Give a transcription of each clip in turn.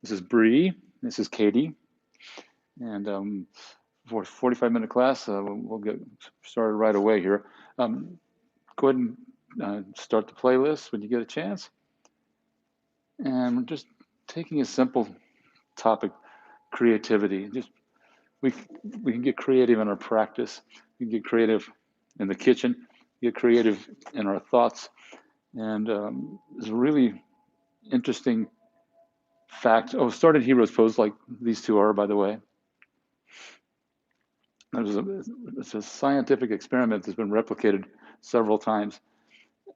This is Bree. This is Katie. And for a 45-minute class, we'll get started right away here. Go ahead and start the playlist when you get a chance. And we're just taking a simple topic, creativity. We we can get creative in our practice. We can get creative in the kitchen. Get creative in our thoughts. And it's a really interesting fact. Oh, started hero's pose like these two are, by the way. It's a scientific experiment that's been replicated several times,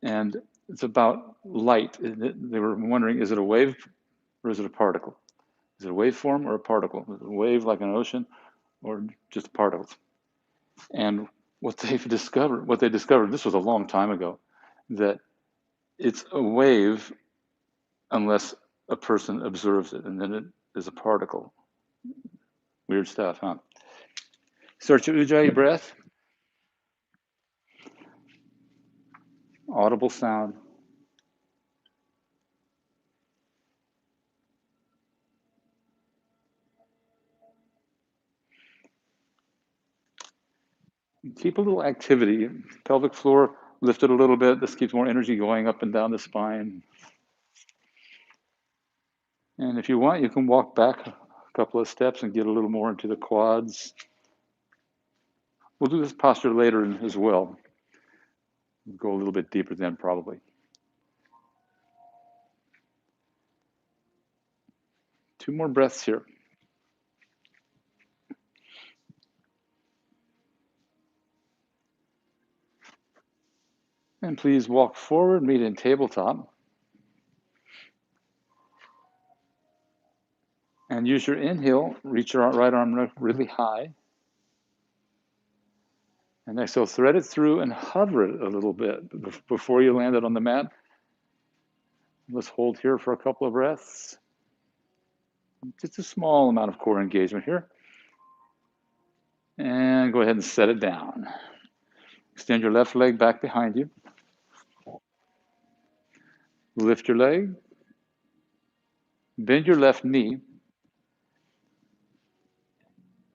and it's about light. They were wondering, is it a wave or is it a particle? Is it a waveform or a particle? Is it a wave like an ocean or just particles? And what they discovered, this was a long time ago, that it's a wave unless a person observes it, and then it is a particle. Weird stuff, huh? Search Ujjayi breath, audible sound. Keep a little activity. Pelvic floor lifted a little bit. This keeps more energy going up and down the spine. And if you want, you can walk back a couple of steps and get a little more into the quads. We'll do this posture later as well. We'll go a little bit deeper then, probably. Two more breaths here. And please walk forward, meet in tabletop. And use your inhale, reach your right arm really high. And exhale, thread it through and hover it a little bit before you land it on the mat. Let's hold here for a couple of breaths. Just a small amount of core engagement here. And go ahead and set it down. Extend your left leg back behind you. Lift your leg. Bend your left knee.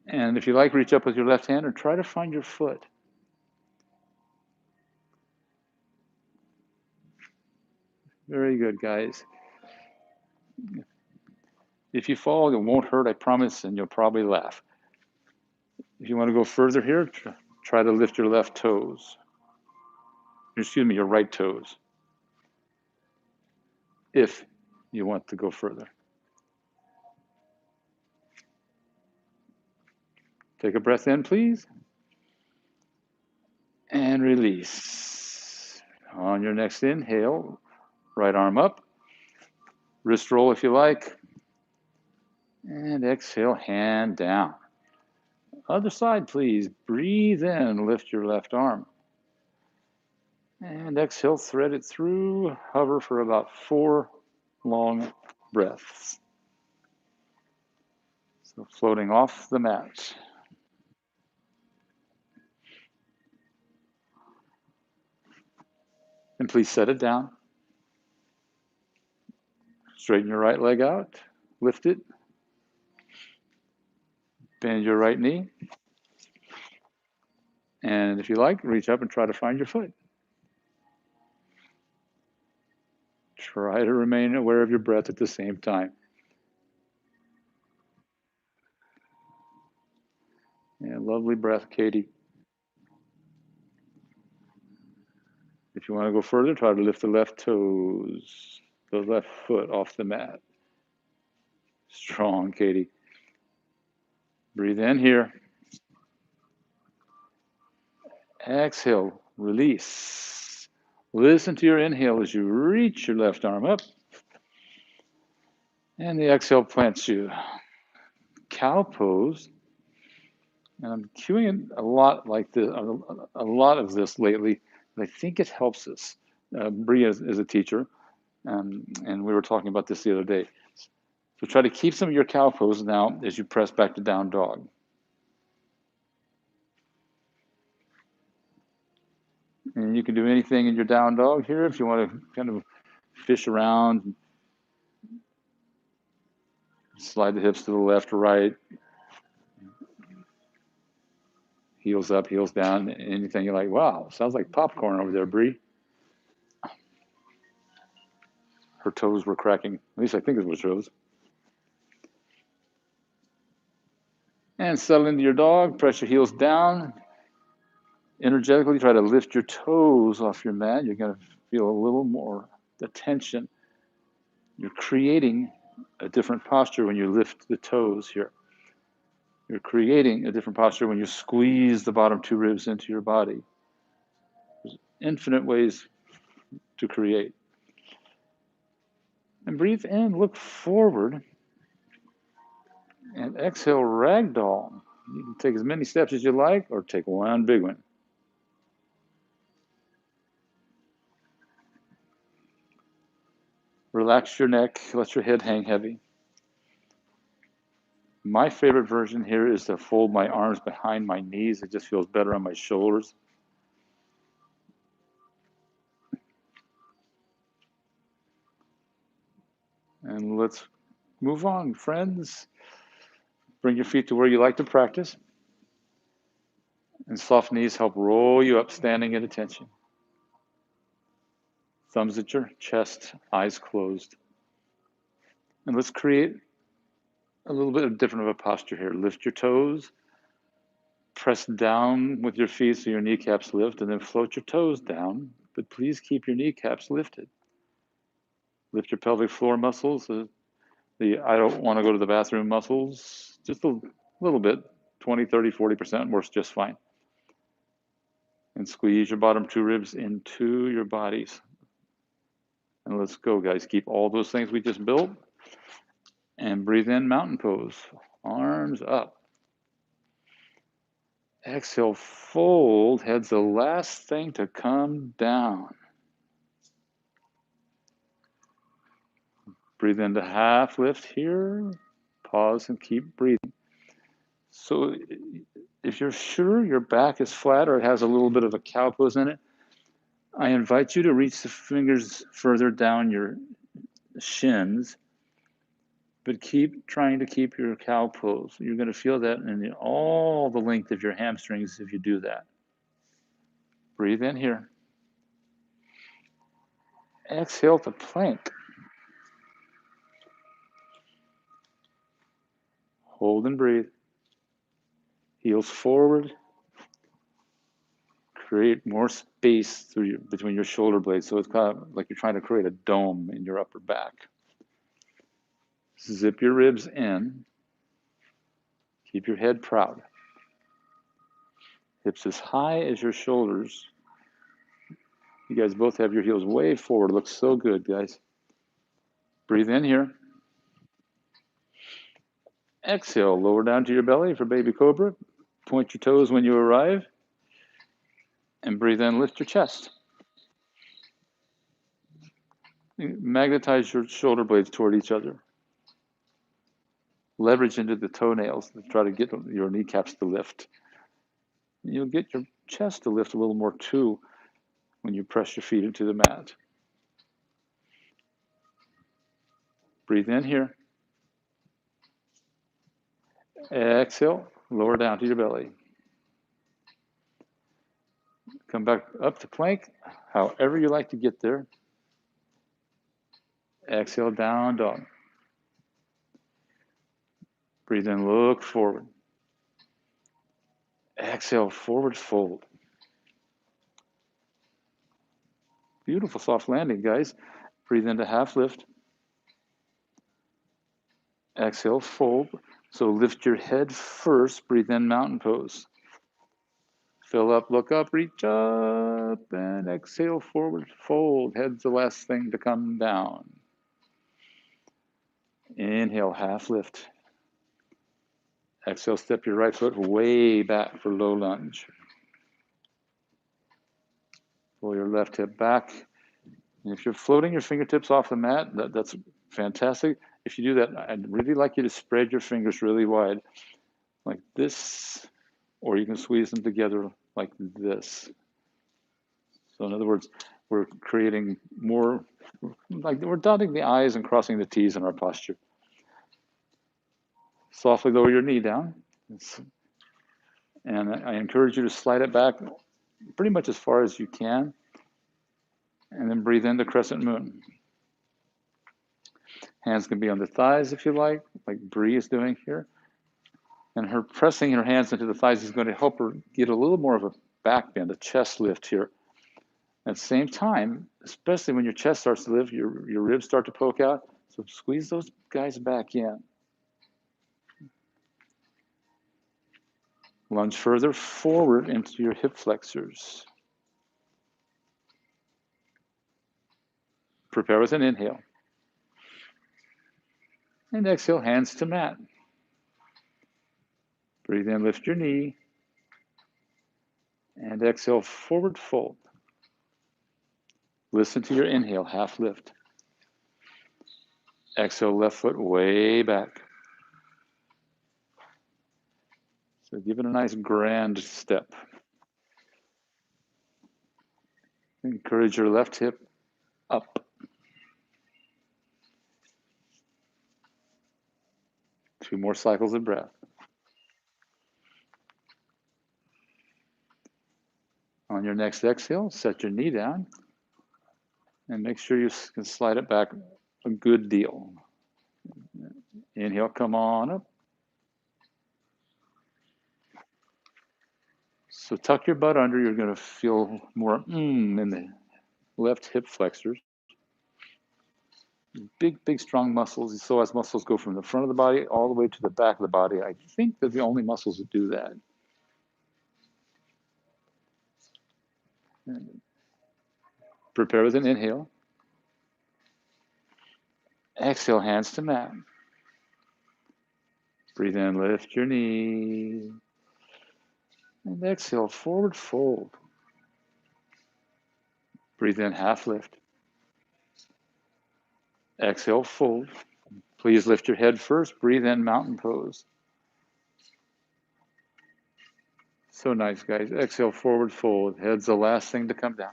And if you like, reach up with your left hand or try to find your foot. Very good, guys. If you fall, it won't hurt, I promise, and you'll probably laugh. If you want to go further here, try to lift your left toes. Excuse me, your right toes. If you want to go further. Take a breath in, please. And release. On your next inhale, right arm up. Wrist roll if you like. And exhale, hand down. Other side, please. Breathe in, lift your left arm. And exhale, thread it through. Hover for about 4 long breaths. So floating off the mat. And please set it down. Straighten your right leg out. Lift it. Bend your right knee. And if you like, reach up and try to find your foot. Try to remain aware of your breath at the same time. Yeah, lovely breath, Katie. If you want to go further, try to lift the left toes, the left foot off the mat. Strong, Katie. Breathe in here. Exhale, release. Listen to your inhale as you reach your left arm up. And the exhale plants you. Cow pose. And I'm cueing it a lot like this, a lot of this lately. I think it helps us. Bree is a teacher, and we were talking about this the other day. So try to keep some of your cow pose now as you press back to down dog. And you can do anything in your down dog here if you want to kind of fish around. Slide the hips to the left or right. Heels up, heels down. Anything you're like, wow, sounds like popcorn over there, Bree. Her toes were cracking. At least I think it was toes. And settle into your dog. Press your heels down. Energetically try to lift your toes off your mat. You're going to feel a little more attention. You're creating a different posture when you lift the toes here. You're creating a different posture when you squeeze the bottom two ribs into your body. There's infinite ways to create. And breathe in, look forward, and exhale, ragdoll. You can take as many steps as you like, or take one big one. Relax your neck, let your head hang heavy. My favorite version here is to fold my arms behind my knees. It just feels better on my shoulders. And let's move on, friends. Bring your feet to where you like to practice. And soft knees help roll you up, standing at attention. Thumbs at your chest, eyes closed. And let's create a little bit different of a posture here. Lift your toes, press down with your feet so your kneecaps lift, and then float your toes down, but please keep your kneecaps lifted. Lift your pelvic floor muscles, the I don't want to go to the bathroom muscles, just a little bit, 20, 30, 40% works just fine. And squeeze your bottom two ribs into your bodies. And let's go, guys. Keep all those things we just built. And breathe in, mountain pose. Arms up. Exhale, fold. Head's the last thing to come down. Breathe into half lift here. Pause and keep breathing. So if you're sure your back is flat or it has a little bit of a cow pose in it, I invite you to reach the fingers further down your shins, but keep trying to keep your cow pose. You're going to feel that in all the length of your hamstrings if you do that. Breathe in here. Exhale to plank. Hold and breathe. Heels forward. Create more space between your shoulder blades, so it's kind of like you're trying to create a dome in your upper back. Zip your ribs in. Keep your head proud. Hips as high as your shoulders. You guys both have your heels way forward. Looks so good, guys. Breathe in here. Exhale, lower down to your belly for baby cobra. Point your toes when you arrive. And breathe in, lift your chest. Magnetize your shoulder blades toward each other. Leverage into the toenails to try to get your kneecaps to lift. You'll get your chest to lift a little more too when you press your feet into the mat. Breathe in here. Exhale, lower down to your belly. Come back up to plank, however you like to get there. Exhale, down dog. Breathe in, look forward. Exhale, forward fold. Beautiful soft landing, guys. Breathe into half lift. Exhale, fold. So lift your head first. Breathe in, mountain pose. Fill up, look up, reach up, and exhale, forward fold. Head's the last thing to come down. Inhale, half lift. Exhale, step your right foot way back for low lunge. Pull your left hip back. And if you're floating your fingertips off the mat, that's fantastic. If you do that, I'd really like you to spread your fingers really wide, like this, or you can squeeze them together like this. So in other words, we're creating more, like we're dotting the I's and crossing the T's in our posture. Softly lower your knee down. And I encourage you to slide it back pretty much as far as you can. And then breathe into crescent moon. Hands can be on the thighs if you like Bree is doing here. And her pressing her hands into the thighs is going to help her get a little more of a back bend, a chest lift here. At the same time, especially when your chest starts to lift, your ribs start to poke out. So squeeze those guys back in. Lunge further forward into your hip flexors. Prepare with an inhale. And exhale, hands to mat. Breathe in, lift your knee. And exhale, forward fold. Listen to your inhale, half lift. Exhale, left foot way back. So give it a nice grand step. Encourage your left hip up. 2 more cycles of breath. On your next exhale, set your knee down and make sure you can slide it back a good deal. Inhale, come on up. So tuck your butt under. You're going to feel more in the left hip flexors. Big, big, strong muscles. The psoas muscles go from the front of the body all the way to the back of the body. I think they're the only muscles that do that. Prepare with an inhale. Exhale, hands to mat. Breathe in, lift your knee. And exhale, forward fold. Breathe in, half lift. Exhale, fold. Please lift your head first. Breathe in, mountain pose. So nice, guys. Exhale, forward fold. Head's the last thing to come down.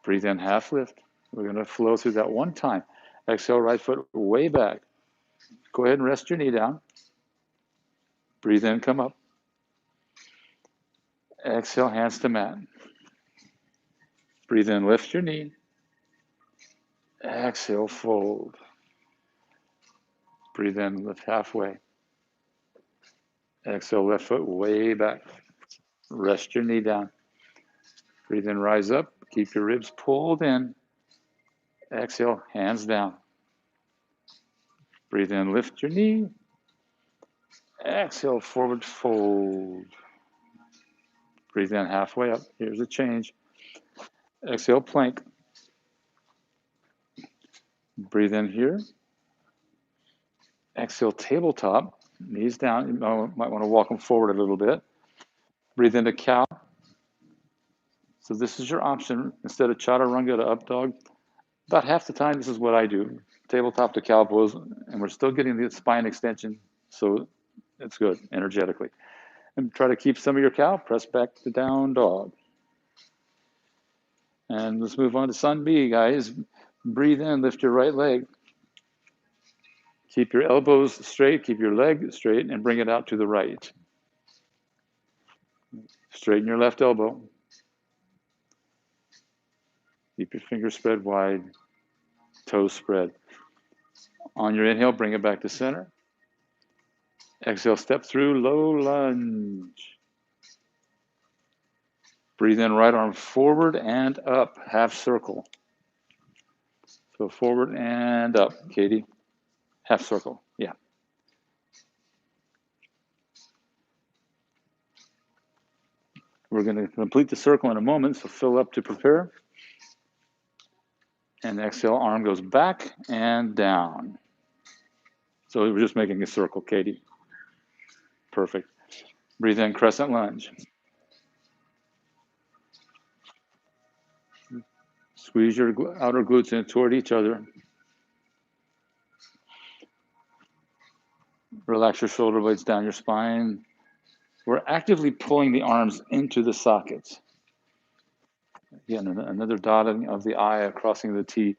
Breathe in, half lift. We're going to flow through that one time. Exhale, right foot way back. Go ahead and rest your knee down. Breathe in, come up. Exhale, hands to mat. Breathe in, lift your knee. Exhale, fold. Breathe in, lift halfway. Exhale, left foot way back. Rest your knee down. Breathe in, rise up. Keep your ribs pulled in. Exhale, hands down. Breathe in, lift your knee. Exhale, forward fold. Breathe in, halfway up. Here's a change. Exhale, plank. Breathe in here. Exhale, tabletop. Knees down. You might want to walk them forward a little bit. Breathe into cow. So this is your option. Instead of chaturanga to up dog, about half the time this is what I do. Tabletop to cow pose, and we're still getting the spine extension, so it's good energetically. And try to keep some of your cow. Press back to down dog. And let's move on to Sun B, guys. Breathe in, lift your right leg. Keep your elbows straight, keep your leg straight, and bring it out to the right. Straighten your left elbow. Keep your fingers spread wide, toes spread. On your inhale, bring it back to center. Exhale, step through, low lunge. Breathe in, right arm forward and up, half circle. So forward and up, Katie. Half circle, yeah. We're going to complete the circle in a moment, so fill up to prepare. And exhale, arm goes back and down. So we're just making a circle, Katie. Perfect. Breathe in, crescent lunge. Squeeze your outer glutes in toward each other. Relax your shoulder blades down your spine. We're actively pulling the arms into the sockets. Again, another dotting of the I, crossing the T.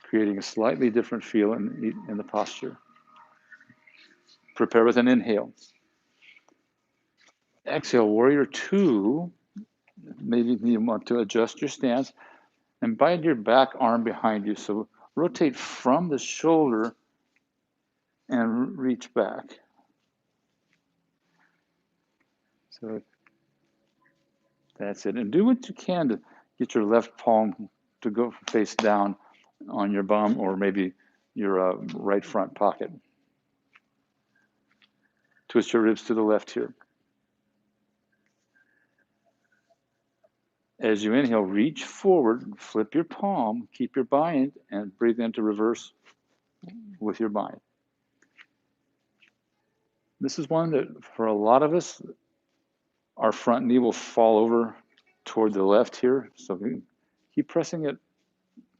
creating a slightly different feel in the posture. Prepare with an inhale. Exhale, warrior two. Maybe you want to adjust your stance and bind your back arm behind you. So rotate from the shoulder and reach back. So that's it. And do what you can to get your left palm to go face down on your bum or maybe your right front pocket. Twist your ribs to the left here. As you inhale, reach forward, flip your palm, keep your bind, and breathe into reverse with your bind. This is one that, for a lot of us, our front knee will fall over toward the left here. So keep pressing it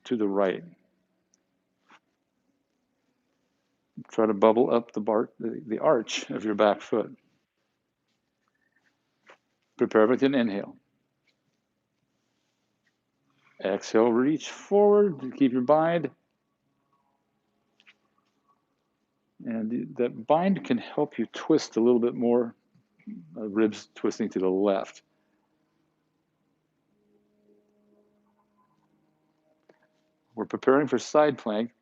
to the right. Try to bubble up the arch of your back foot. Prepare with an inhale. Exhale, reach forward, keep your bind. And that bind can help you twist a little bit more, ribs twisting to the left. We're preparing for side plank.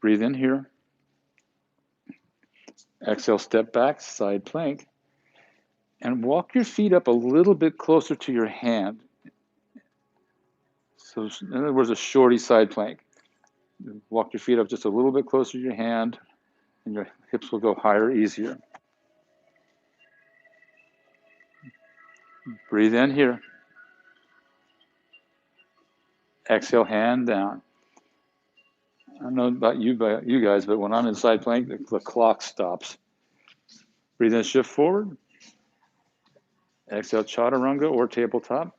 Breathe in here. Exhale, step back, side plank. And walk your feet up a little bit closer to your hand. So in other words, a shorty side plank. Walk your feet up just a little bit closer to your hand, and your hips will go higher, easier. Breathe in here. Exhale, hand down. I don't know about you guys, but when I'm in side plank, the clock stops. Breathe in, shift forward. Exhale, chaturanga or tabletop.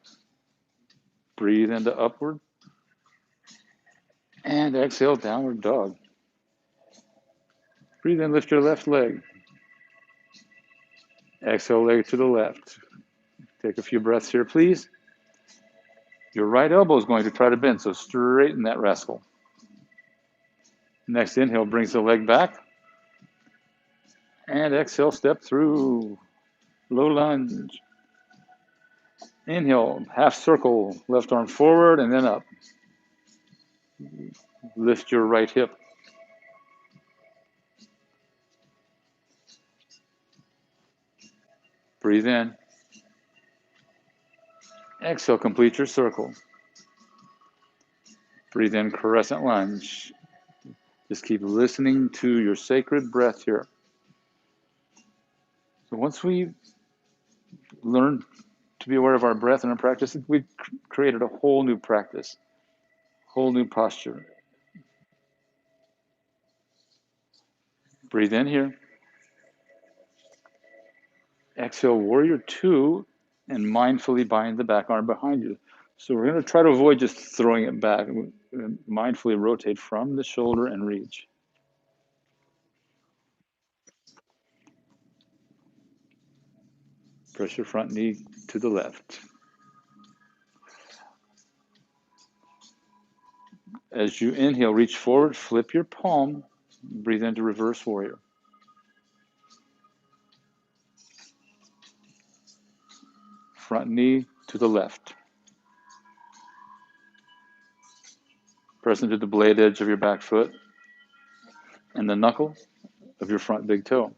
Breathe into upward. And exhale, downward dog. Breathe in, lift your left leg. Exhale, leg to the left. Take a few breaths here, please. Your right elbow is going to try to bend, so straighten that rascal. Next inhale brings the leg back. And exhale, step through. Low lunge. Inhale, half circle, left arm forward and then up. Lift your right hip. Breathe in. Exhale, complete your circle. Breathe in, crescent lunge. Just keep listening to your sacred breath here. So once we learn to be aware of our breath in our practice, we've created a whole new practice, whole new posture. Breathe in here. Exhale, warrior two, and mindfully bind the back arm behind you. So we're going to try to avoid just throwing it back. Mindfully rotate from the shoulder and reach. Press your front knee to the left. As you inhale, reach forward, flip your palm, breathe into reverse warrior. Front knee to the left. Press into the blade edge of your back foot and the knuckle of your front big toe.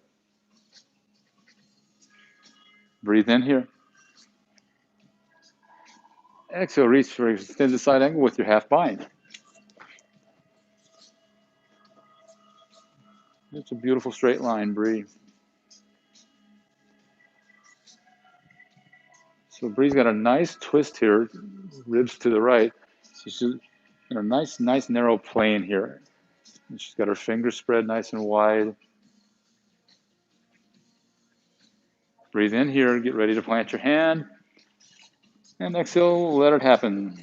Breathe in here. Exhale, reach for extended side angle with your half bind. It's a beautiful straight line, Bree. So Bree's got a nice twist here, ribs to the right. So she's in a nice narrow plane here. And she's got her fingers spread nice and wide. Breathe in here, get ready to plant your hand. And exhale, let it happen.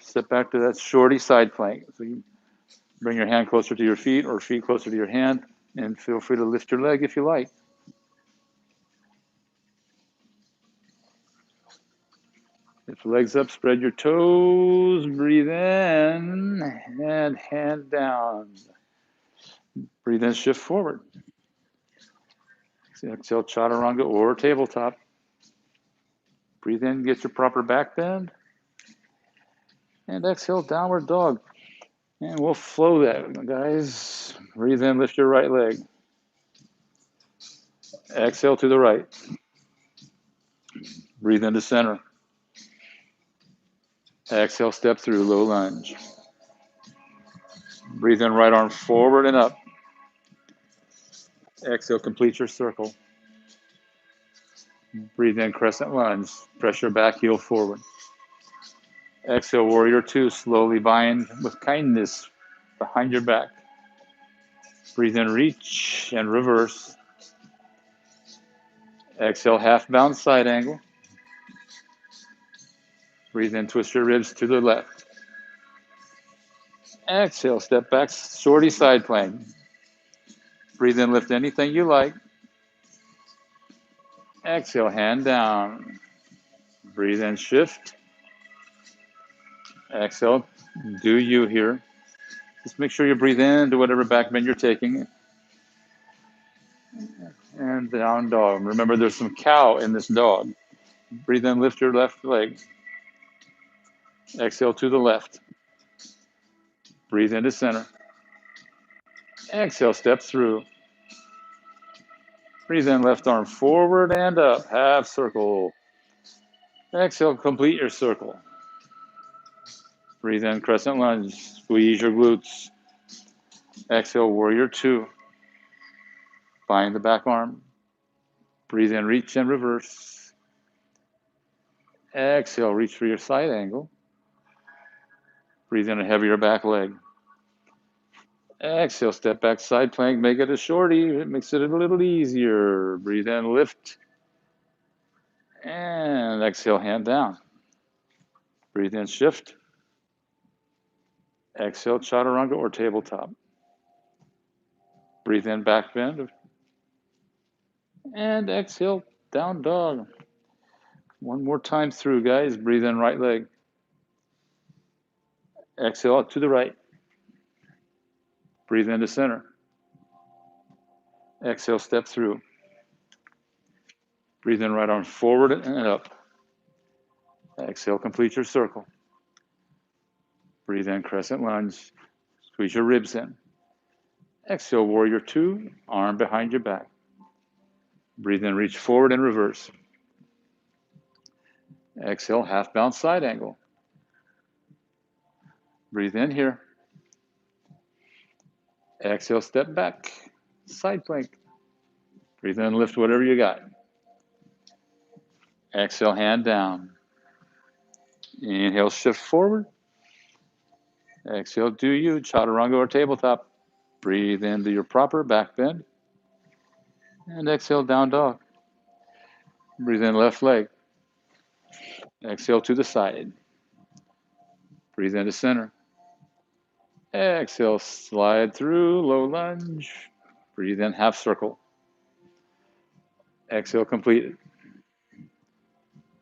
Step back to that shorty side plank. So you bring your hand closer to your feet or feet closer to your hand, and feel free to lift your leg if you like. Lift the legs up, spread your toes, breathe in, and hand down. Breathe in, shift forward. Exhale, chaturanga or tabletop. Breathe in, get your proper back bend. And exhale, downward dog. And we'll flow that, guys. Breathe in, lift your right leg. Exhale to the right. Breathe into center. Exhale, step through, low lunge. Breathe in, right arm forward and up. Exhale, complete your circle. Breathe in, crescent lunge. Press your back heel forward. Exhale, warrior two. Slowly bind with kindness behind your back. Breathe in, reach and reverse. Exhale, half bound side angle. Breathe in, twist your ribs to the left. Exhale, step back, shorty side plank. Breathe in, lift anything you like. Exhale, hand down. Breathe in, shift. Exhale, do you here. Just make sure you breathe into whatever back bend you're taking. And down dog. Remember, there's some cow in this dog. Breathe in, lift your left leg. Exhale to the left. Breathe into center. Exhale, step through. Breathe in, left arm forward and up. Half circle. Exhale, complete your circle. Breathe in, crescent lunge. Squeeze your glutes. Exhale, warrior two. Bind the back arm. Breathe in, reach and reverse. Exhale, reach for your side angle. Breathe in a heavier back leg. Exhale, step back, side plank, make it a shorty. It makes it a little easier. Breathe in, lift. And exhale, hand down. Breathe in, shift. Exhale, chaturanga or tabletop. Breathe in, back bend. And exhale, down dog. One more time through, guys. Breathe in, right leg. Exhale out to the right. Breathe into center. Exhale, step through. Breathe in, right arm forward and up. Exhale, complete your circle. Breathe in, crescent lunge. Squeeze your ribs in. Exhale, warrior two, arm behind your back. Breathe in, reach forward and reverse. Exhale, half bound side angle. Breathe in here. Exhale, step back, side plank. Breathe in, lift whatever you got. Exhale, hand down. Inhale, shift forward. Exhale, do you, chaturanga or tabletop. Breathe into your proper back bend. And exhale, down dog. Breathe in, left leg. Exhale to the side. Breathe into center. Exhale, slide through, low lunge. Breathe in, half circle. Exhale, complete it.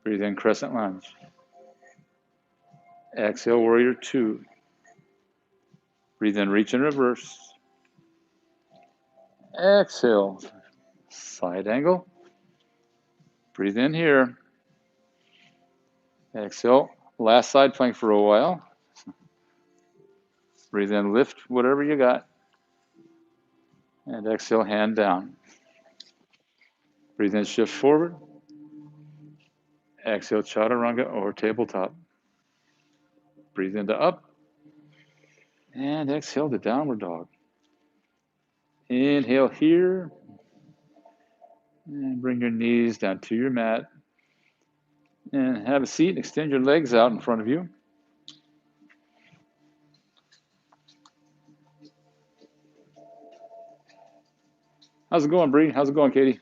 Breathe in, crescent lunge. Exhale, warrior two. Breathe in, reach and reverse. Exhale, side angle. Breathe in here. Exhale, last side plank for a while. Breathe in, lift whatever you got. And exhale, hand down. Breathe in, shift forward. Exhale, chaturanga or tabletop. Breathe into up. And exhale to downward dog. Inhale here. And bring your knees down to your mat. And have a seat and extend your legs out in front of you. How's it going, Bree? How's it going, Katie?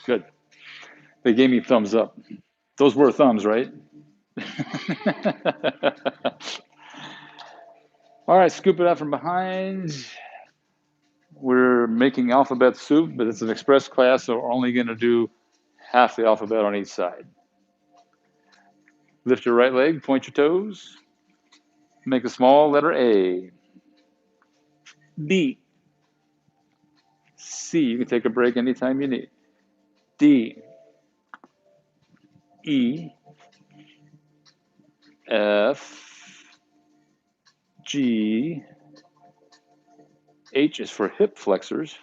Good. They gave me thumbs up. Those were thumbs, right? All right, scoop it out from behind. We're making alphabet soup, but it's an express class, so we're only going to do half the alphabet on each side. Lift your right leg, point your toes. Make a small letter A. B. C. You can take a break anytime you need. D. E. F. G. H is for hip flexors.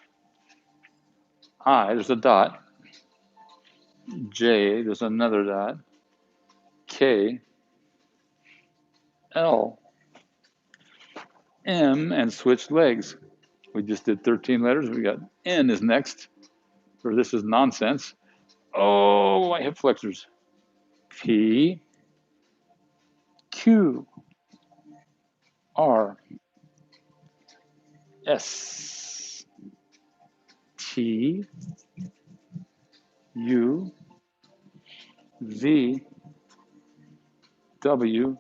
I, there's a dot. J, there's another dot. K. L. M, and switch legs. We just did 13 letters. We got N is next, or this is nonsense. Oh, my hip flexors. P. Q. R. S. T. U. V. W.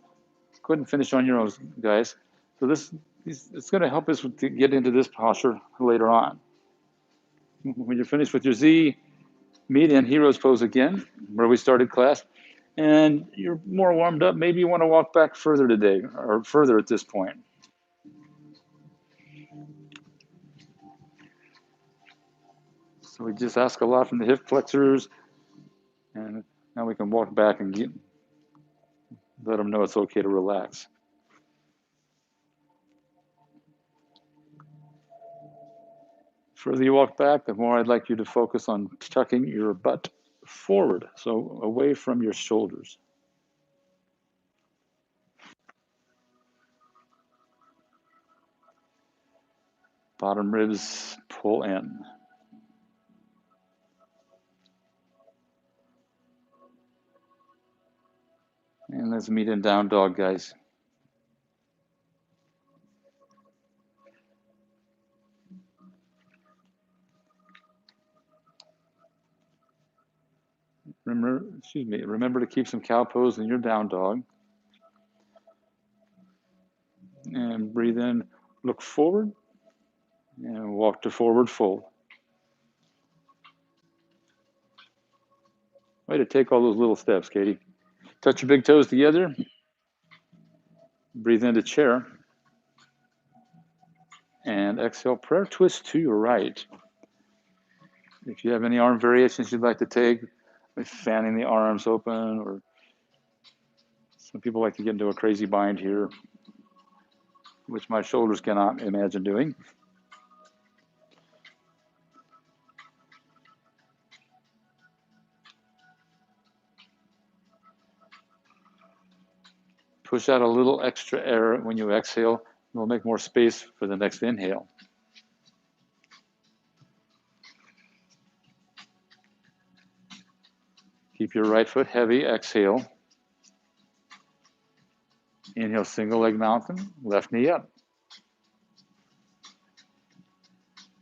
Go ahead and finish on your own, guys. So it's going to help us to get into this posture later on. When you're finished with your Z, meet in hero's pose again, where we started class, and you're more warmed up. Maybe you want to walk back further today, or further at this point. So we just ask a lot from the hip flexors, and now we can walk back and let them know it's okay to relax. The further you walk back, the more I'd like you to focus on tucking your butt forward, so away from your shoulders. Bottom ribs pull in. And let's meet in down dog, guys. Remember to keep some cow pose in your down dog. And breathe in, look forward, and walk to forward fold. Way to take all those little steps, Katie. Touch your big toes together. Breathe into chair. And exhale, prayer twist to your right. If you have any arm variations you'd like to take, like fanning the arms open, or some people like to get into a crazy bind here, which my shoulders cannot imagine doing. Push out a little extra air when you exhale. It will make more space for the next inhale. Keep your right foot heavy, exhale. Inhale, single leg mountain, left knee up.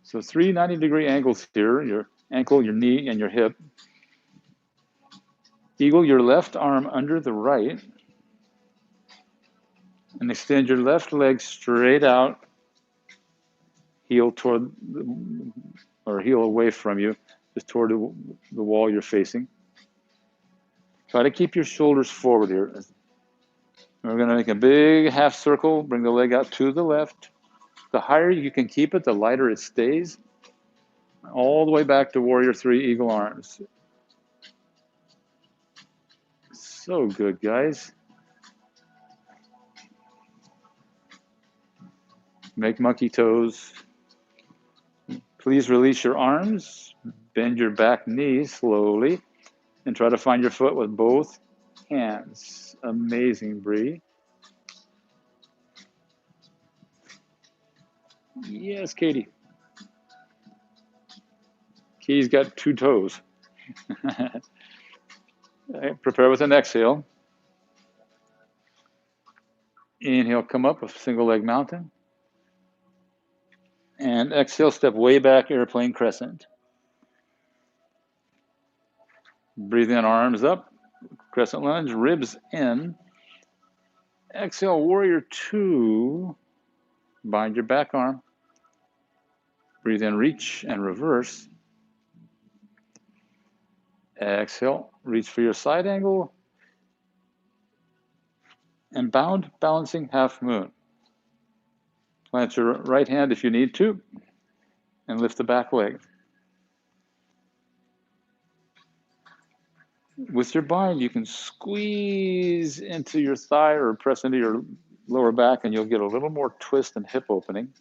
So 3 90-degree angles here, your ankle, your knee, and your hip. Eagle your left arm under the right, and extend your left leg straight out, heel toward, or heel away from you, just toward the wall you're facing. Try to keep your shoulders forward here. We're going to make a big half circle, bring the leg out to the left. The higher you can keep it, the lighter it stays. All the way back to Warrior 3, Eagle Arms. So good, guys. Make monkey toes. Please release your arms. Bend your back knee slowly. And try to find your foot with both hands. Amazing, Bree. Yes, Katie. Katie's got 2 toes. Right, prepare with an exhale. Inhale, come up, a single leg mountain. And exhale, step way back, airplane crescent. Breathe in, arms up, crescent lunge, ribs in. Exhale, Warrior 2. Bind your back arm. Breathe in, reach and reverse. Exhale, reach for your side angle. And bound balancing half moon. Plant your right hand if you need to, and lift the back leg. With your bind, you can squeeze into your thigh or press into your lower back, and you'll get a little more twist and hip opening.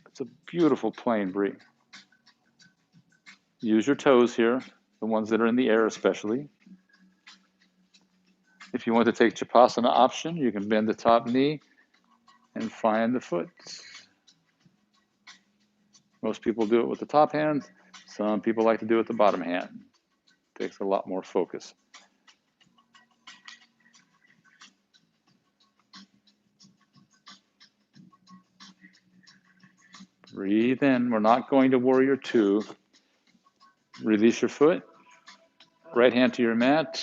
It's a beautiful plane breathe. Use your toes here, the ones that are in the air especially. If you want to take Chapasana option, you can bend the top knee and find the foot. Most people do it with the top hand. Some people like to do it with the bottom hand. It takes a lot more focus. Breathe in. We're not going to warrior two. Release your foot. Right hand to your mat.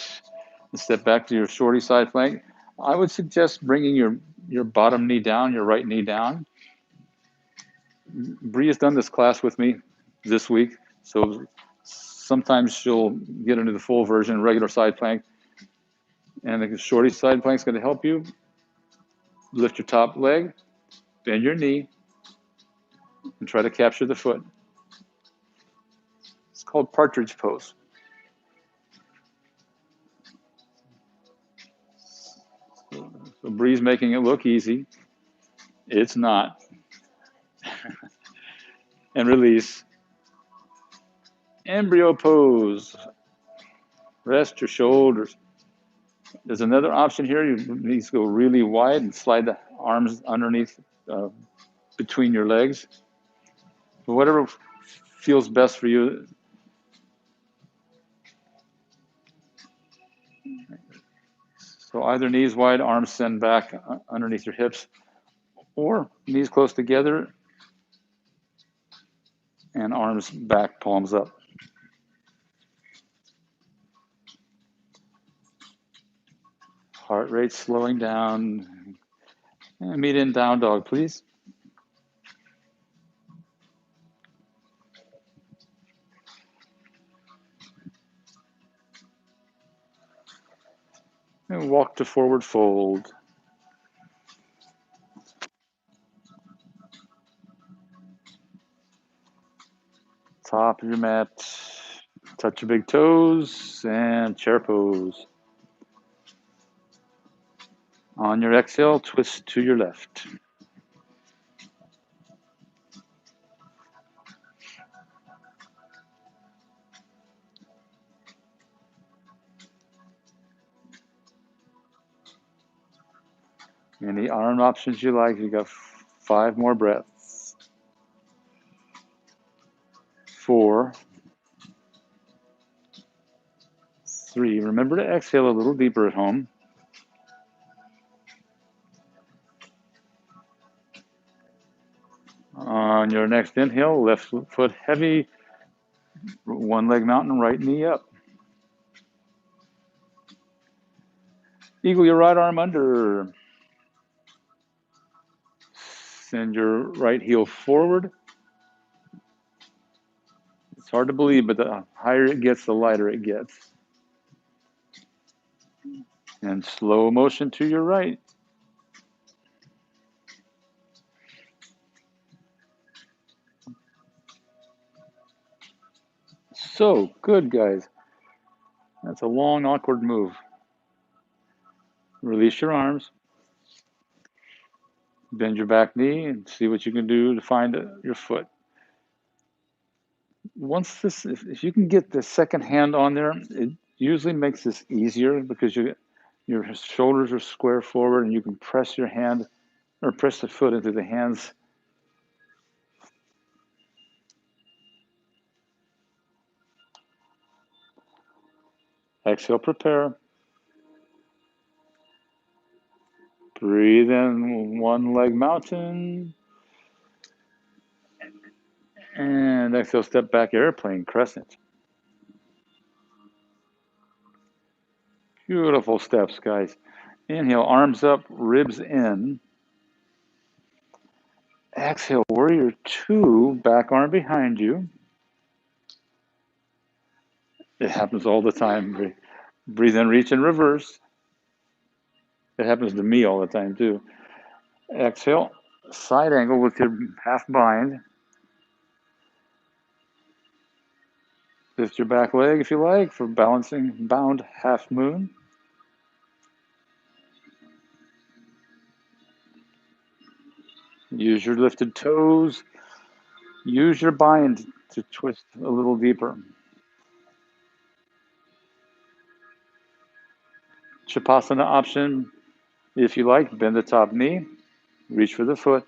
And step back to your shorty side plank. I would suggest bringing your bottom knee down, your right knee down. Bree has done this class with me this week, so sometimes she'll get into the full version, regular side plank, and the shorty side plank is going to help you. Lift your top leg, bend your knee, and try to capture the foot. It's called partridge pose. So Bree's making it look easy. It's not. And release. Embryo pose. Rest your shoulders. There's another option here. You need to go really wide and slide the arms underneath, between your legs. But whatever feels best for you. So either knees wide, arms send back underneath your hips, or knees close together and arms back, palms up. Heart rate slowing down. And meet in down dog, please. And walk to forward fold. Top of your mat. Touch your big toes and chair pose. On your exhale, twist to your left. Any arm options you like, you got 5 more breaths. 4, 3. Remember to exhale a little deeper at home. On your next inhale, left foot heavy, one leg mountain, right knee up. Eagle your right arm under. Send your right heel forward. It's hard to believe, but the higher it gets, the lighter it gets. And slow motion to your right. So good, guys. That's a long, awkward move. Release your arms. Bend your back knee and see what you can do to find your foot. Once this, if you can get the second hand on there, it usually makes this easier because your shoulders are square forward and you can press your hand or press the foot into the hands. Exhale, prepare. Breathe in, one leg mountain. And exhale, step back, airplane, crescent. Beautiful steps, guys. Inhale, arms up, ribs in. Exhale, warrior two, back arm behind you. It happens all the time. Breathe in, reach in reverse. It happens to me all the time too. Exhale, side angle with your half bind. Lift your back leg if you like for balancing bound half moon. Use your lifted toes. Use your bind to twist a little deeper. Chapasana option, if you like, bend the top knee, reach for the foot.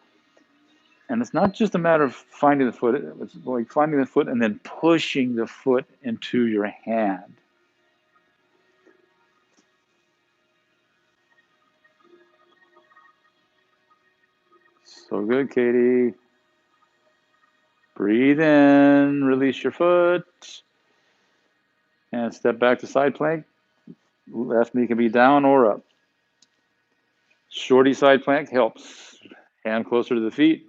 And it's not just a matter of finding the foot, it's like finding the foot and then pushing the foot into your hand. So good, Katie. Breathe in, release your foot, and step back to side plank. Left knee can be down or up. Shorty side plank helps. Hand closer to the feet.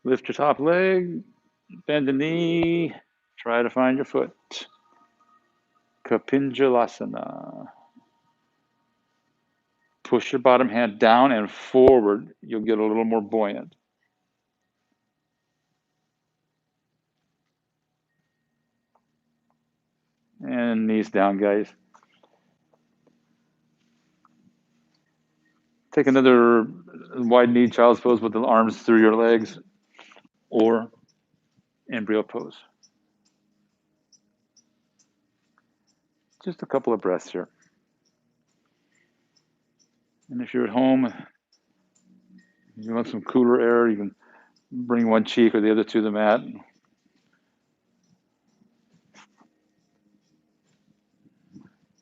Lift your top leg, bend the knee, try to find your foot. Kapinjalasana. Push your bottom hand down and forward. You'll get a little more buoyant. And knees down, guys. Take another wide knee child's pose with the arms through your legs or embryo pose. Just a couple of breaths here. And if you're at home, you want some cooler air, you can bring one cheek or the other to the mat.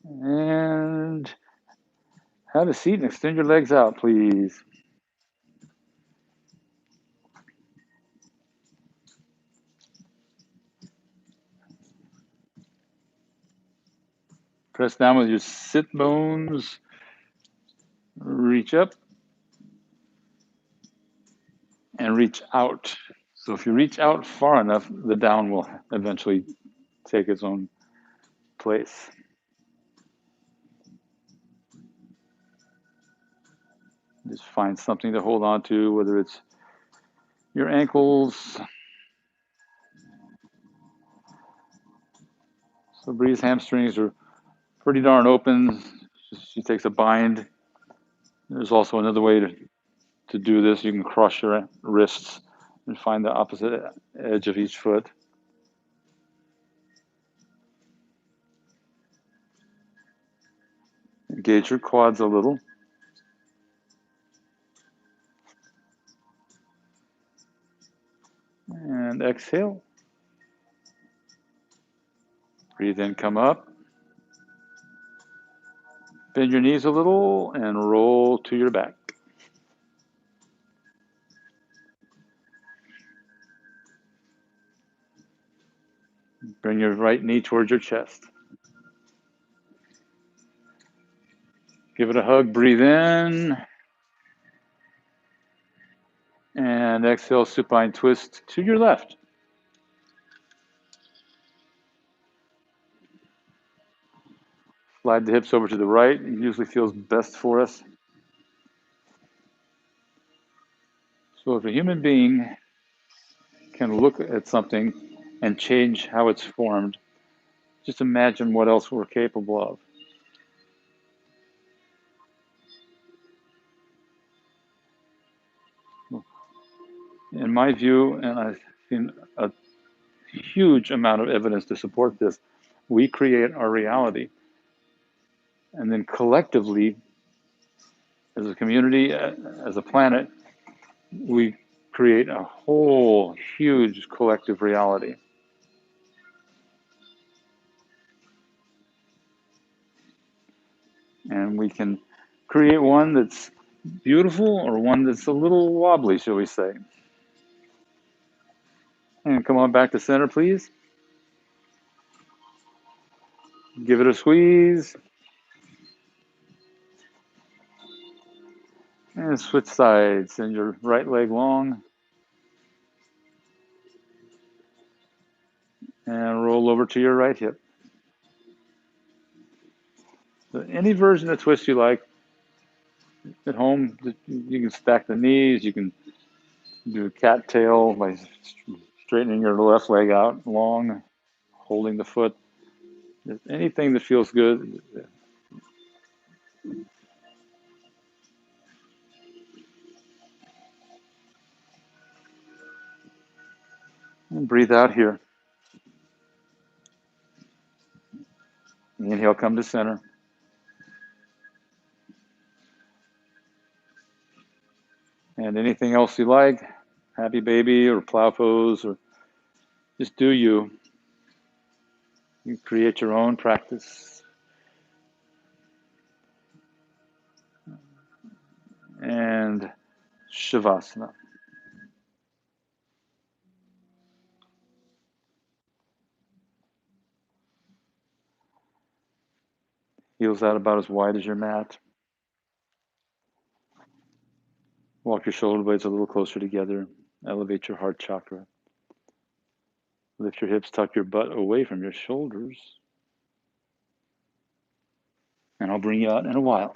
And have a seat and extend your legs out, please. Press down with your sit bones. Reach up and reach out. So if you reach out far enough, the down will eventually take its own place. Just find something to hold on to, whether it's your ankles. So Bree's hamstrings are pretty darn open. She takes a bind. There's also another way to do this. You can cross your wrists and find the opposite edge of each foot. Engage your quads a little. And exhale. Breathe in, come up. Bend your knees a little and roll to your back. Bring your right knee towards your chest. Give it a hug, breathe in. And exhale, supine twist to your left. Slide the hips over to the right. It usually feels best for us. So if a human being can look at something and change how it's formed, just imagine what else we're capable of. In my view, and I've seen a huge amount of evidence to support this, we create our reality. And then collectively, as a community, as a planet, we create a whole huge collective reality. And we can create one that's beautiful or one that's a little wobbly, shall we say. And come on back to center, please. Give it a squeeze. And switch sides. Send your right leg long. And roll over to your right hip. So any version of twist you like, at home, you can stack the knees. You can do a cat tail by straightening your left leg out long, holding the foot. Anything that feels good. And breathe out here. Inhale, come to center. And anything else you like, happy baby or plow pose, or just do you. You create your own practice. And Shavasana. Heels out about as wide as your mat. Walk your shoulder blades a little closer together. Elevate your heart chakra. Lift your hips, tuck your butt away from your shoulders. And I'll bring you out in a while.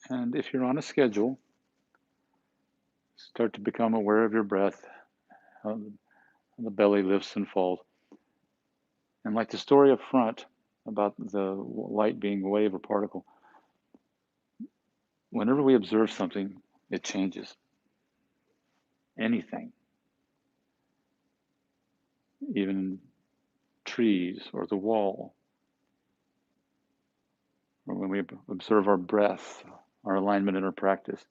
And if you're on a schedule, start to become aware of your breath, how the belly lifts and falls. And like the story up front about the light being a wave or particle, whenever we observe something, it changes. Anything, even trees or the wall, or when we observe our breath, our alignment in our practice.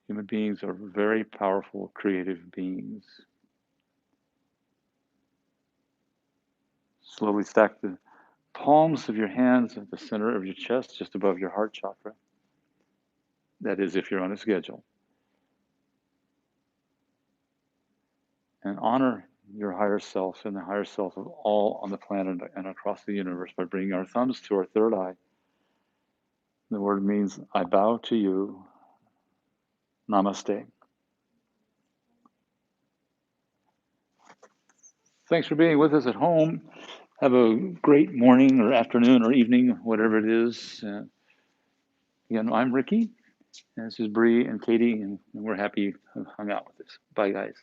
Human beings are very powerful, creative beings. Slowly stack the palms of your hands at the center of your chest, just above your heart chakra. That is, if you're on a schedule. And honor your higher self and the higher self of all on the planet and across the universe by bringing our thumbs to our third eye. The word means, I bow to you. Namaste. Thanks for being with us at home. Have a great morning or afternoon or evening, whatever it is. Again, I'm Ricky. And this is Bree and Katie, and we're happy you hung out with us. Bye, guys.